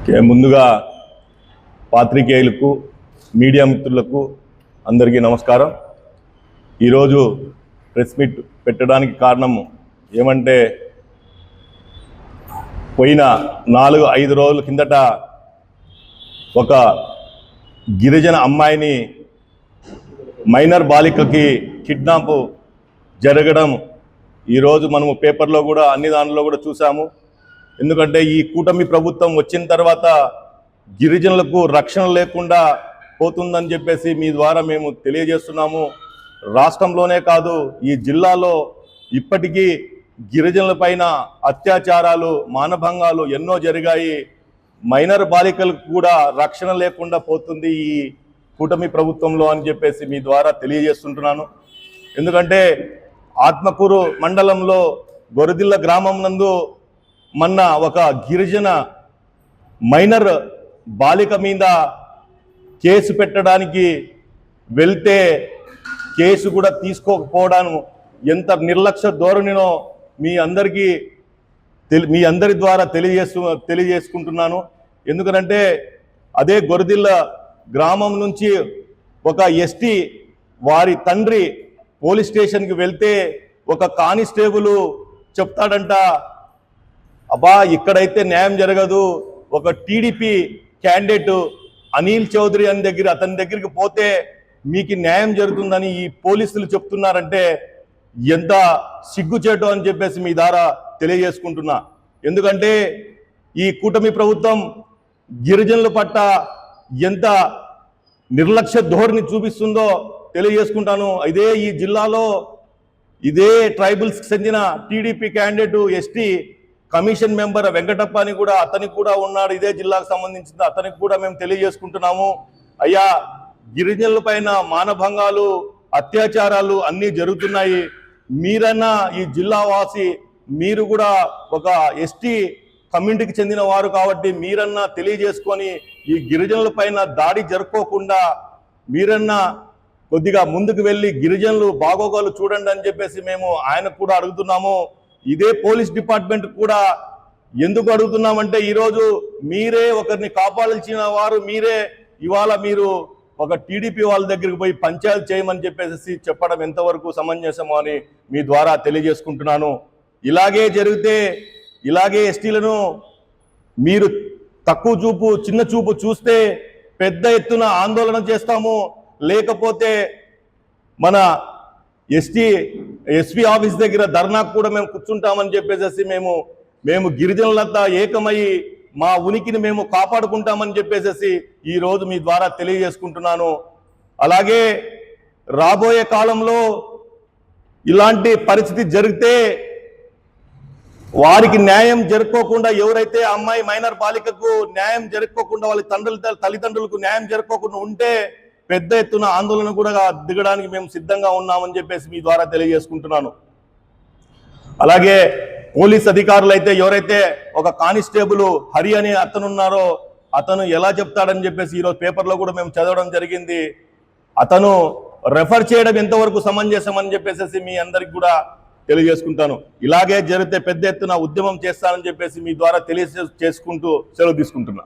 ముందుగా పాత్రికేయులకు మీడియా మిత్రులకు అందరికీ నమస్కారం. ఈరోజు ప్రెస్ మీట్ పెట్టడానికి కారణం ఏమంటే పోయిన 4-5 రోజుల కిందట ఒక గిరిజన అమ్మాయిని మైనర్ బాలికకి కిడ్నాప్ జరగడం ఈరోజు మనము పేపర్లో కూడా అన్ని దానిలో కూడా చూసాము. ఎందుకంటే ఈ కూటమి ప్రభుత్వం వచ్చిన తర్వాత గిరిజనులకు రక్షణ లేకుండా పోతుందని చెప్పేసి మీ ద్వారా మేము తెలియజేస్తున్నాము. రాష్ట్రంలోనే కాదు ఈ జిల్లాలో ఇప్పటికీ గిరిజనులపైన అత్యాచారాలు మానభంగాలు ఎన్నో జరిగాయి. మైనర్ బాలికలకు కూడా రక్షణ లేకుండా పోతుంది ఈ కూటమి ప్రభుత్వంలో అని చెప్పేసి మీ ద్వారా తెలియజేస్తుంటున్నాను. ఎందుకంటే ఆత్మకూరు మండలంలో గొరదిల్ల గ్రామం నందు మొన్న ఒక గిరిజన మైనర్ బాలిక మీద కేసు పెట్టడానికి వెళ్తే కేసు కూడా తీసుకోకపోవడం ఎంత నిర్లక్ష్య ధోరణినో మీ అందరి ద్వారా తెలియజేసుకుంటున్నాను. ఎందుకంటే అదే గొరదిల్ల గ్రామం నుంచి ఒక ఎస్టీ వారి తండ్రి పోలీస్ స్టేషన్కి వెళ్తే ఒక కానిస్టేబుల్ చెప్తాడంట, అబ్బా ఇక్కడైతే న్యాయం జరగదు, ఒక టీడీపీ క్యాండిడేట్ అనిల్ చౌదరి అతని దగ్గరికి పోతే మీకు న్యాయం జరుగుతుందని ఈ పోలీసులు చెప్తున్నారంటే ఎంత సిగ్గుచేటు అని చెప్పేసి మీ ద్వారా తెలియజేసుకుంటున్నా. ఎందుకంటే ఈ కూటమి ప్రభుత్వం గిరిజనుల పట్ల ఎంత నిర్లక్ష్య ధోరణి చూపిస్తుందో తెలియజేసుకుంటాను. ఇదే ఈ జిల్లాలో ఇదే ట్రైబల్స్కి చెందిన TDP candidate ST commission member Venkatappa అని కూడా అతనికి కూడా ఉన్నాడు, ఇదే జిల్లాకు సంబంధించిన అతనికి కూడా మేము తెలియజేసుకుంటున్నాము. అయ్యా గిరిజనుల పైన మానభంగాలు అత్యాచారాలు అన్నీ జరుగుతున్నాయి. మీరన్నా ఈ జిల్లా వాసి, మీరు కూడా ఒక ఎస్టీ కమ్యూనిటీకి చెందిన వారు కాబట్టి మీరన్నా తెలియజేసుకొని ఈ గిరిజనుల పైన దాడి జరుపుకోకుండా మీరన్నా కొద్దిగా ముందుకు వెళ్ళి గిరిజనులు బాగోగాలు చూడండి అని చెప్పేసి మేము ఆయనకు కూడా అడుగుతున్నాము. ఇదే పోలీస్ డిపార్ట్మెంట్ కూడా ఎందుకు అడుగుతున్నామంటే ఈరోజు మీరే ఒకరిని కాపాడాల్సిన వారు మీరే, ఇవాళ మీరు ఒక టీడీపీ వాళ్ళ దగ్గరికి పోయి పంచాయతీ చేయమని చెప్పేసి చెప్పడం ఎంతవరకు సమంజసమో అని మీ ద్వారా తెలియజేసుకుంటున్నాను. ఇలాగే జరిగితే ఇలాగే ఎస్టీలను మీరు తక్కువ చూపు చిన్న చూపు చూస్తే పెద్ద ఎత్తున ఆందోళన చేస్తాము. లేకపోతే మన ఎస్పీ ఆఫీస్ దగ్గర ధర్నాకు కూడా మేము కూర్చుంటామని చెప్పేసి మేము గిరిజనులంతా ఏకమై మా ఉనికిని మేము కాపాడుకుంటామని చెప్పేసి ఈరోజు మీ ద్వారా తెలియజేసుకుంటున్నాను. అలాగే రాబోయే కాలంలో ఇలాంటి పరిస్థితి జరిగితే వారికి న్యాయం జరుపుకోకుండా, ఎవరైతే అమ్మాయి మైనర్ బాలికకు న్యాయం జరుపుకోకుండా వాళ్ళ తల్లిదండ్రులకు న్యాయం జరుపుకోకుండా ఉంటే పెద్ద ఎత్తున ఆందోళన కూడా దిగడానికి మేము సిద్ధంగా ఉన్నామని చెప్పేసి మీ ద్వారా తెలియజేసుకుంటున్నాను. అలాగే పోలీస్ అధికారులు అయితే ఎవరైతే ఒక కానిస్టేబుల్ హరి అని అతను ఉన్నారో అతను ఎలా చెప్తాడని చెప్పేసి ఈరోజు పేపర్లో కూడా మేము చదవడం జరిగింది. అతను రెఫర్ చేయడం ఎంతవరకు సమంజసం అని చెప్పేసి మీ అందరికి కూడా తెలియజేసుకుంటాను. ఇలాగే జరిగితే పెద్ద ఎత్తున ఉద్యమం చేస్తానని చెప్పేసి మీ ద్వారా తెలియజేసుకుంటూ సెలవు తీసుకుంటున్నా.